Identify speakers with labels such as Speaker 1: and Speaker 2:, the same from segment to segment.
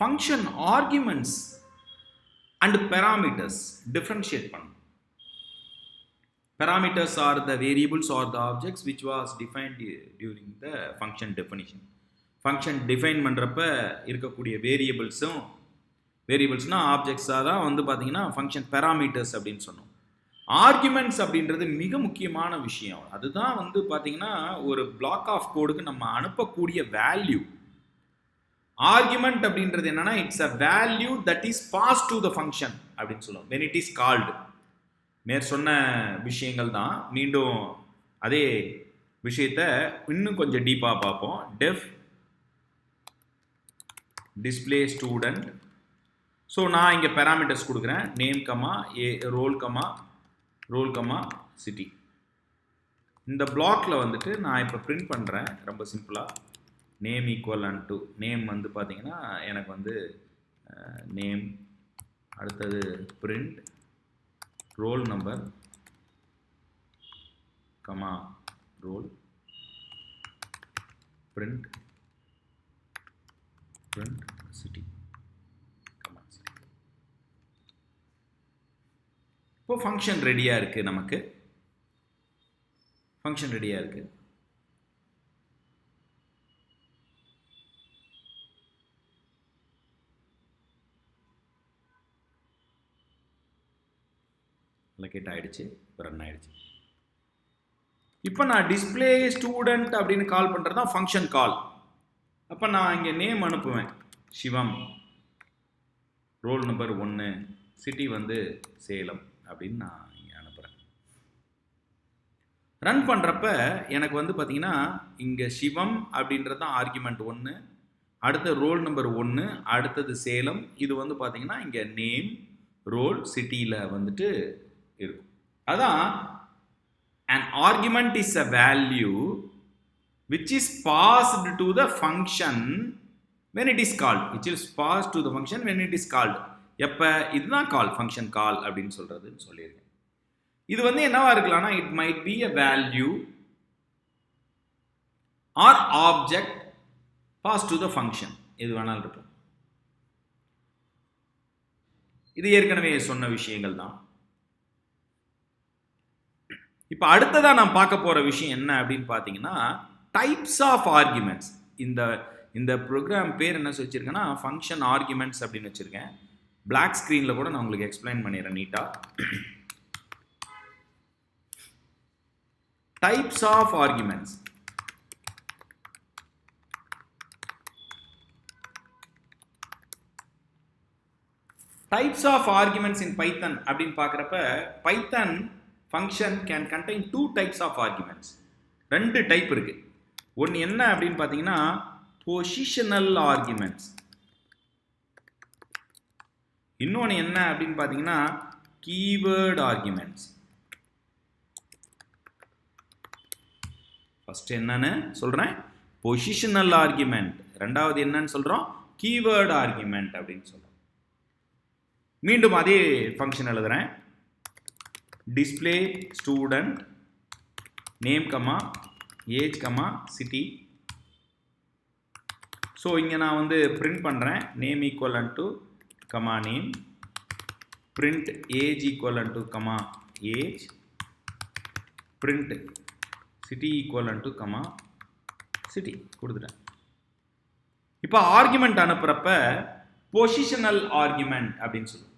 Speaker 1: function arguments and parameters differentiate பண்ணணும். Parameters are the variables or the objects which was defined during the function definition. Function define பண்றப்ப இருக்கக்கூடிய வேரியபிள்ஸ்னா ஆப்ஜெக்ட்ஸாக தான் வந்து பார்த்தீங்கன்னா function parameters அப்படின்னு சொன்னோம். ஆர்குமெண்ட்ஸ் அப்படின்றது மிக முக்கியமான விஷயம். அதுதான் வந்து பார்த்தீங்கன்னா ஒரு பிளாக் ஆஃப் கோடுக்கு நம்ம அனுப்பக்கூடிய வேல்யூ. ஆர்குமெண்ட் அப்படின்றது என்னன்னா it's a value that is pass to the function அப்படின்னு சொல்லுவோம் when it is called. மேற் சொன்ன விஷயங்கள் தான். மீண்டும் அதே விஷயத்தை இன்னும் கொஞ்சம் டீப்பாக பார்ப்போம். Def display student. ஸோ நான் இங்கே பேராமீட்டர்ஸ் கொடுக்குறேன். Name comma roll comma city. இந்த பிளாக்ல வந்துட்டு நான் இப்போ பிரிண்ட் பண்ணுறேன். ரொம்ப சிம்பிளாக நேம் ஈக்குவல் டு நேம் வந்து பார்த்தீங்கன்னா எனக்கு வந்து நேம், அடுத்தது print roll number comma roll, print city comma city. இப்போ ஃபங்க்ஷன் ரெடியாக இருக்குது. நமக்கு ஃபங்க்ஷன் ரெடியாக இருக்குது. லொகேட் ஆகிடுச்சு, ரன் ஆகிடுச்சு. இப்போ நான் டிஸ்பிளே ஸ்டூடெண்ட் அப்படின்னு கால் பண்ணுறது தான் ஃபங்க்ஷன் கால். அப்போ நான் இங்கே நேம் அனுப்புவேன், சிவம், ரோல் நம்பர் 1, சிட்டி வந்து சேலம் அப்படின்னு நான் இங்கே அனுப்புகிறேன். ரன் பண்ணுறப்ப எனக்கு வந்து பார்த்தீங்கன்னா இங்கே சிவம் அப்படின்றது தான் ஆர்குமெண்ட் 1, அடுத்த ரோல் நம்பர் 1, அடுத்தது சேலம். இது வந்து பார்த்தீங்கன்னா இங்கே நேம், ரோல், சிட்டியில் வந்துட்டு இருக்கும். அதான் an argument is a value which is passed to the function when it is called. Which is passed to the function when it is called. எப்ப இதுதான் கால், ஃபங்க்ஷன் கால் அப்படின்னு சொல்றதுன்னு சொல்லியிருக்கேன். இது வந்து என்னவா இருக்கலாம்னா it might be a value or object passed to the function. எது வேணாலும் இருக்கலாம். இது ஏற்கனவே சொன்ன விஷயங்கள் தான். இப்போ அடுத்ததாக நான் பார்க்க போகிற விஷயம் என்ன அப்படின்னு பார்த்தீங்கன்னா டைப்ஸ் ஆஃப் ஆர்குமெண்ட்ஸ். இந்த ப்ரோக்ராம் பேர் என்ன வச்சுருக்கேன்னா ஃபங்க்ஷன் ஆர்குமெண்ட்ஸ் அப்படின்னு வச்சுருக்கேன். பிளாக் ஸ்க்ரீனில் கூட நான் உங்களுக்கு எக்ஸ்பிளைன் பண்ணிடுறேன் நீட்டாக. Types of arguments. Types of arguments in Python அப்படின்னு பார்க்குறப்ப Python function can contain 2 types of arguments. 2 type இருக்கு. ஒன்று என்ன அப்படின்னு பார்த்தீங்கன்னா பொசிஷனல் ஆர்குமெண்ட்ஸ், இன்னொன்று என்ன அப்படின்னு பார்த்தீங்கன்னா கீவேர்ட் ஆர்குமெண்ட்ஸ். ஃபர்ஸ்ட் என்னன்னு சொல்றேன், பொசிஷனல் ஆர்குமெண்ட். ரெண்டாவது என்னன்னு சொல்றோம், கீவேர்ட் ஆர்குமெண்ட் அப்படின்னு சொல்றோம். மீண்டும் அதே ஃபங்க்ஷன் எழுதுறேன். display student name comma age comma city. So இங்கே நான் வந்து பிரிண்ட் பண்ணுறேன் name equal to comma name, print age equal to comma age, print city equal to comma city கொடுத்துட்டேன். இப்போ ஆர்குமெண்ட் அனுப்புகிறப்ப பொசிஷனல் ஆர்குமெண்ட் அப்படின்னு சொல்லுவோம்.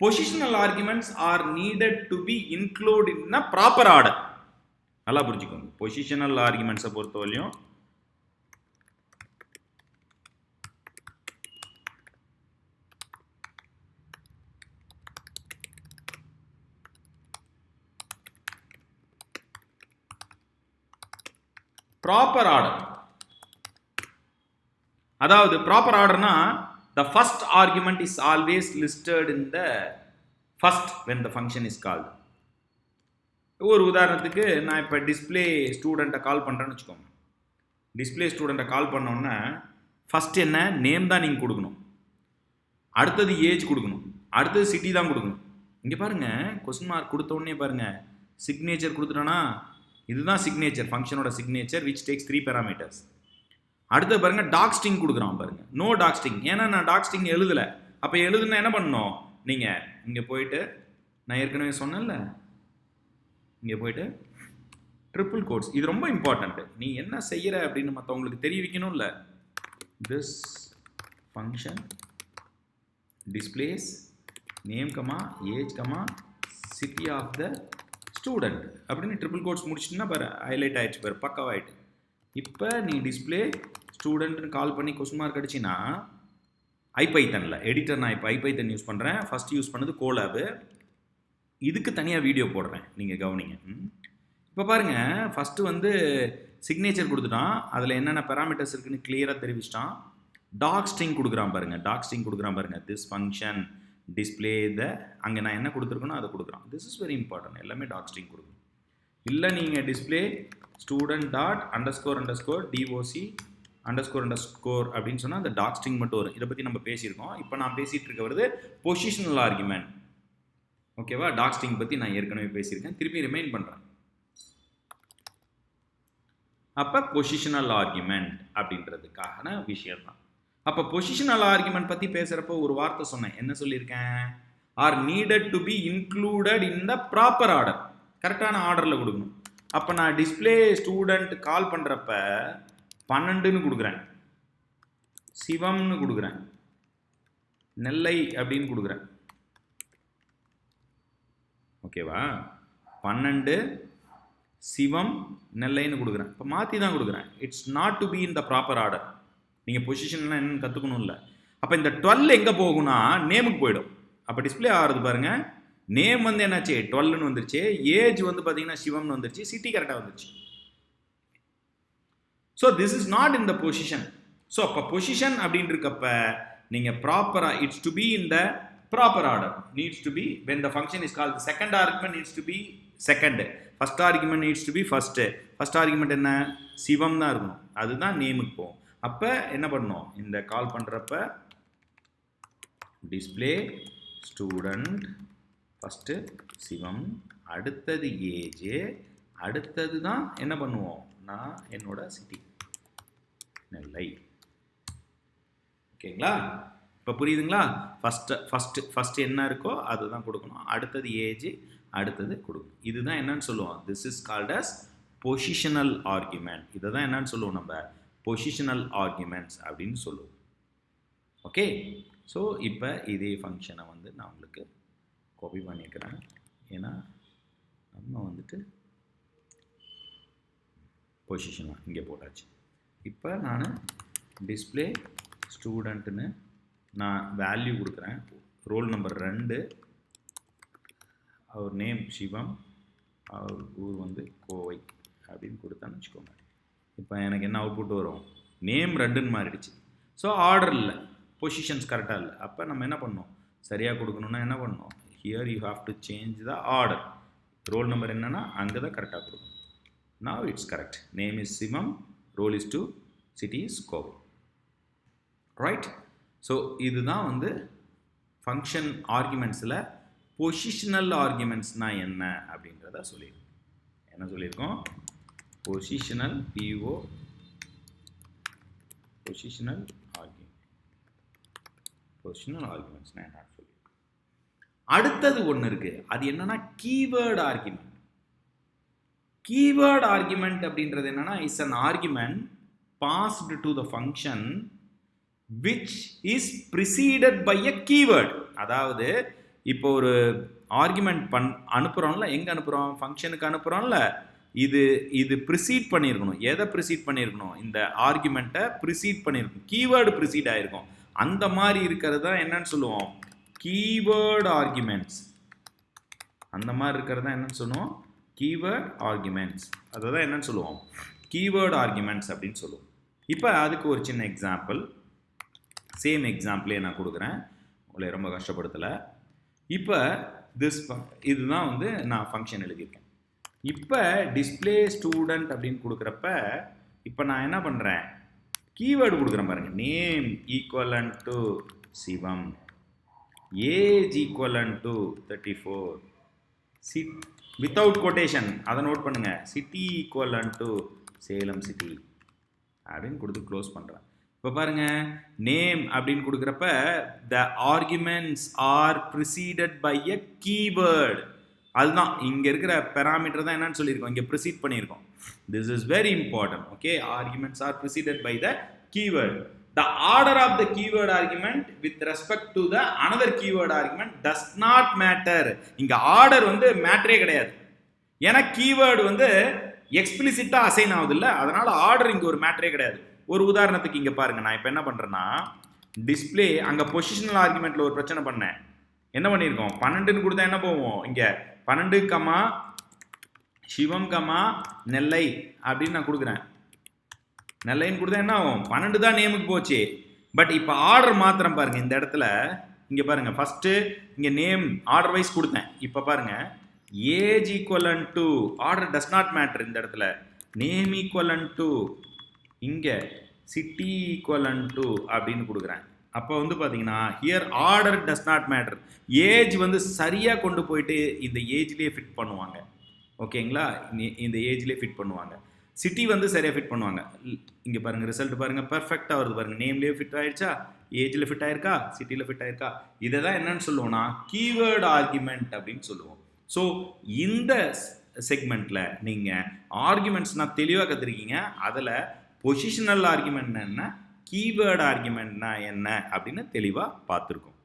Speaker 1: Positional arguments are needed to be included in a proper order. நல்லா புரிஞ்சுக்கோங்க. Positional ஆர்குமெண்ட்ஸை பொறுத்தவரையும் proper order. அதாவது proper ஆர்டர்னா the first argument is always listed in the first when the function is called. ஒரு உதாரணத்துக்கு நான் இப்போ டிஸ்பிளே ஸ்டூடெண்ட்டை கால் பண்ணுறேன்னு வச்சுக்கோங்க. டிஸ்பிளே ஸ்டூடெண்ட்டை கால் பண்ணோன்னா ஃபஸ்ட் என்ன நேம் தான் நீங்கள் கொடுக்கணும், அடுத்தது ஏஜ் கொடுக்கணும், அடுத்தது சிட்டி தான் கொடுக்கணும். இங்கே பாருங்கள் கொஸ்டின் மார்க் கொடுத்த உடனே பாருங்கள் சிக்னேச்சர் கொடுத்துட்டோன்னா இதுதான் signature, ஃபங்க்ஷனோட signature which takes 3 parameters. அடுத்து பாருங்க டாக் ஸ்ட்ரிங் கொடுக்குறான் பாருங்க, நோ டாக் ஸ்ட்ரிங். ஏன்னா நான் டாக் ஸ்ட்ரிங் எழுதலை. அப்போ எழுதுனா என்ன பண்ணணும், நீங்கள் இங்கே போயிட்டு நான் ஏற்கனவே சொன்னேன்ல, இங்கே போயிட்டு ட்ரிபிள் கோட்ஸ், இது ரொம்ப இம்பார்ட்டன்ட். நீ என்ன செய்கிற அப்படின்னு மற்றவங்களுக்கு தெரிவிக்கணும்ல. This function displays name comma age comma city of the student அப்படின்னு ட்ரிபிள் கோட்ஸ் முடிச்சிட்டுனா பாரு ஹைலைட் ஆகிடுச்சு பாரு, பக்காவாயிட்டு. இப்போ நீ டிஸ்பிளே ஸ்டூடெண்ட்னு கால் பண்ணி கொஸ்டின் மார்க் அடிச்சின்னா ஐபைத்தனில் எடிட்டர், நான் இப்போ ஐபைத்தன் யூஸ் பண்ணுறேன். ஃபஸ்ட்டு யூஸ் பண்ணது கோலாபு. இதுக்கு தனியாக வீடியோ போடுறேன், நீங்கள் கவனிங்க. இப்போ பாருங்கள், ஃபஸ்ட்டு வந்து சிக்னேச்சர் கொடுத்துட்டான், அதில் என்னென்ன பேராமீட்டர்ஸ் இருக்குன்னு கிளியராக தெரிவிச்சிட்டான். டாக் ஸ்ட்ரிங் கொடுக்குறான் பாருங்கள், டாக் ஸ்ட்ரிங் கொடுக்குறான் பாருங்கள். திஸ் ஃபங்க்ஷன் டிஸ்பிளே த, அங்கே நான் என்ன கொடுத்துருக்கணும் அதை கொடுக்குறான். திஸ் இஸ் வெரி இம்பார்ட்டன்ட், எல்லாமே டாக் ஸ்ட்ரிங் கொடுக்கணும். இல்லை நீங்கள் display student dot underscore underscore DOC underscore underscore அப்படின்னு சொன்னால் அந்த டாக் ஸ்ட்ரிங் மட்டும் வரும். இதை பற்றி நம்ம பேசியிருக்கோம். இப்போ நான் பேசிகிட்டு இருக்க வருது பொசிஷனல் ஆர்குமெண்ட். ஓகேவா, டாக் ஸ்ட்ரிங் பற்றி நான் ஏற்கனவே பேசியிருக்கேன், திருப்பி ரிமைண்ட் பண்ணுறேன். அப்போ பொசிஷனல் ஆர்குமெண்ட் அப்படின்றதுக்கான விஷயம் தான். அப்போ பொசிஷனல் ஆர்குமெண்ட் பற்றி பேசுகிறப்போ ஒரு வார்த்தை சொன்னேன், என்ன சொல்லியிருக்கேன், R needed to be included in the proper order, கரெக்டான ஆர்டரில் கொடுக்கணும். அப்போ நான் டிஸ்பிளே ஸ்டூடெண்ட் கால் பண்ணுறப்ப 12ன்னு கொடுக்குறேன், சிவம்னு கொடுக்குறேன், நெல்லை அப்படின்னு கொடுக்குறேன். ஓகேவா, 12 சிவம் நெல்லைன்னு கொடுக்குறேன். இப்போ மாற்றி தான் கொடுக்குறேன். It's not to be in the proper order. நீங்கள் பொசிஷன்லாம் என்னன்னு கற்றுக்கணும் இல்லை. அப்போ இந்த 12 எங்கே போகும்னா நேமுக்கு போயிடும். அப்போ டிஸ்பிளே ஆகிறது பாருங்கள், நேம் வந்து என்னாச்சு 12ன்னு வந்துருச்சு, ஏஜ் வந்து பார்த்தீங்கன்னா சிவம்னு வந்துருச்சு, சிட்டி கரெக்டாக வந்துருச்சு. So this is not in the position. So அப்போ பொசிஷன் அப்படின்னு இருக்கப்ப நீங்கள் ப்ராப்பராக it's to be in the proper order, needs to be when the function is call second argument needs to be second, first argument needs to be first. First argument என்ன, சிவம் தான் இருக்கணும், அதுதான் நேமுக்கு போகும். அப்போ என்ன பண்ணணும், இந்த கால் பண்ணுறப்ப டிஸ்பிளே ஸ்டூடெண்ட் ஃபஸ்ட்டு சிவம், அடுத்தது ஏஜ், அடுத்தது தான் என்ன பண்ணுவோம், நான் என்னோட சிட்டி நெல்லை. ஓகேங்களா, இப்போ புரியுதுங்களா. ஃபஸ்ட்டு என்ன இருக்கோ அதுதான் கொடுக்கணும், அடுத்தது ஏஜ், அடுத்தது கொடுக்கணும். இதுதான் என்னன்னு சொல்லுவோம், this is called as positional argument. இதை தான் என்னன்னு சொல்லுவோம் நம்ம, பொசிஷனல் ஆர்குமெண்ட்ஸ் அப்படின்னு சொல்லுவோம். ஓகே, ஸோ இப்போ இதே ஃபங்க்ஷனை வந்து நான் உங்களுக்கு காப்பி பண்ணிக்கிறேன். ஏன்னா நம்ம வந்துட்டு பொசிஷனாக இங்கே போட்டாச்சு. இப்போ நான் டிஸ்பிளே ஸ்டூடெண்ட்டுன்னு நான் வேல்யூ கொடுக்குறேன். ரோல் நம்பர் 2, அவர் நேம் சிவம், அவர் ஊர் வந்து கோவை அப்படின்னு கொடுத்தான்னு வச்சுக்கோங்க. இப்போ எனக்கு என்ன அவுட்புட் வரும், நேம் 2ன்னு மாறிடுச்சு. ஸோ ஆர்டர் இல்லை, பொசிஷன்ஸ் கரெக்டாக இல்லை. அப்போ நம்ம என்ன பண்ணோம், சரியாக கொடுக்கணுன்னா என்ன பண்ணோம், here you have to change the order. Roll number என்னன்னா அங்கே தான் கரெக்டாக கொடுக்கணும். now it's correct, name is Sivam, role is 2, city is Kovi, right? So இதுதான் வந்து ஃபங்க்ஷன் ஆர்குமெண்ட்ஸில் பொசிஷனல் ஆர்குமெண்ட்ஸ்னால் என்ன அப்படின்றத சொல்லியிருக்கோம். என்ன சொல்லியிருக்கோம், positional PO positional argument, positional ஆர்குமெண்ட்ஸ்னால் என்ன சொல்லி. அடுத்தது ஒன்று இருக்குது, அது என்னன்னா கீவேர்டு ஆர்குமெண்ட். கீவேர்டு ஆர்குமெண்ட் அப்படின்றது என்னன்னா is an argument passed to the function which is preceded by a keyword. அதாவது இப்போ ஒரு ஆர்குமெண்ட் அனுப்புகிறோம்ல, எங்கே அனுப்புகிறோம், ஃபங்க்ஷனுக்கு அனுப்புகிறோம்ல, இது ப்ரிசீட் பண்ணியிருக்கணும். எதை ப்ரிசீட் பண்ணியிருக்கணும், இந்த ஆர்குமெண்ட்டை ப்ரிசீட் பண்ணியிருக்கணும், கீவேர்டு ப்ரிசீட் ஆகிருக்கும். அந்த மாதிரி இருக்கிறது தான் என்னன்னு சொல்லுவோம், கீவேர்டு ஆர்குமெண்ட்ஸ். அந்த மாதிரி இருக்கிறது தான் என்னன்னு சொல்லுவோம், கீவேர்டு ஆர்குமெண்ட்ஸ். அதை தான் என்னன்னு சொல்லுவோம், கீவேர்டு ஆர்குமெண்ட்ஸ் அப்படின்னு சொல்லுவோம். இப்போ அதுக்கு ஒரு சின்ன எக்ஸாம்பிள், சேம் எக்ஸாம்பிளே நான் கொடுக்குறேன், உங்களை ரொம்ப கஷ்டப்படுத்தலை. இப்போ இதுதான் வந்து நான் ஃபங்க்ஷன் எழுதியிருக்கேன். இப்போ டிஸ்பிளே ஸ்டூடெண்ட் அப்படின்னு கொடுக்குறப்ப இப்போ நான் என்ன பண்ணுறேன், கீவேர்டு கொடுக்குறேன் பாருங்கள், name equivalent to Sivam, age equivalent to 34, without quotation, அதை நோட் பண்ணுங்கள், city equivalent to Salem city, அப்படின்னு கொடுத்து க்ளோஸ் பண்ணுறேன். இப்போ பாருங்க, நேம் அப்படின்னு கொடுக்குறப்ப the arguments are preceded by a keyword. அதுதான் இங்கே இருக்கிற பெராமீட்டர் தான் என்னன்னு சொல்லியிருக்கோம், இங்கே ப்ரிசீட் பண்ணியிருக்கோம். This is very important. Okay, arguments are preceded by the keyword. The order of the keyword argument with respect to the another keyword argument does not matter. இங்க order வந்து மேட்டரே கிடையாது. ஏன்னா கீவேர்டு வந்து எக்ஸ்பிளிசிட்டா அசைன் ஆகுது இல்ல, அதனால order இங்க ஒரு மேட்டரே கிடையாது. ஒரு உதாரணத்துக்கு இங்க பாருங்க, நான் இப்போ என்ன பண்றேன்னா டிஸ்பிளே அங்க பொசிஷனல் ஆர்குமெண்ட்ல ஒரு பிரச்சனை பண்ணேன். என்ன பண்ணியிருக்கோம், 12ன்னு கொடுத்தா என்ன போவோம், இங்க 12, சிவம், நெல்லை அப்படின்னு நான் கொடுக்குறேன். நெல்லைன்னு கொடுத்தா என்ன ஆகும், 12 தான் நேமுக்கு போச்சு. பட் இப்போ ஆர்டர் மாத்திரம் பாருங்க, இந்த இடத்துல இங்க பாருங்க, ஃபர்ஸ்ட் இங்க நேம் ஆர்டர் வைஸ் கொடுத்தேன். இப்போ பாருங்க, age equal to order does not matter. இந்த இடத்துல நேம் ஈக்குவலன் டு, இங்க சிட்டி ஈக்குவலன் டு அப்படின்னு கொடுக்குறேன். அப்போ வந்து பார்த்தீங்கன்னா here order does not matter. Age வந்து சரியாக கொண்டு போயிட்டு இந்த ஏஜ்லேயே ஃபிட் பண்ணுவாங்க. ஓகேங்களா, இந்த ஏஜ்லேயே ஃபிட் பண்ணுவாங்க. சிட்டி வந்து சரியாக ஃபிட் பண்ணுவாங்க. இங்கே பாருங்கள், ரிசல்ட் பாருங்கள், பர்ஃபெக்டாக வருது பாருங்கள். நேம்லேயே ஃபிட் ஆயிடுச்சா, ஏஜில் ஃபிட் ஆயிருக்கா, சிட்டியில் ஃபிட் ஆயிருக்கா. இதை தான் என்னன்னு சொல்லுவோம்னா கீவேர்டு ஆர்குமெண்ட் அப்படின்னு சொல்லுவோம். ஸோ இந்த செக்மெண்ட்டில் நீங்கள் ஆர்குமெண்ட்ஸ்னால் தெளிவாக கற்றுருக்கீங்க. அதில் பொசிஷனல் ஆர்குமெண்ட் என்ன, கீவேர்டு ஆர்குமெண்ட்னா என்ன அப்படின்னு தெளிவாக பார்த்துருக்கோம்.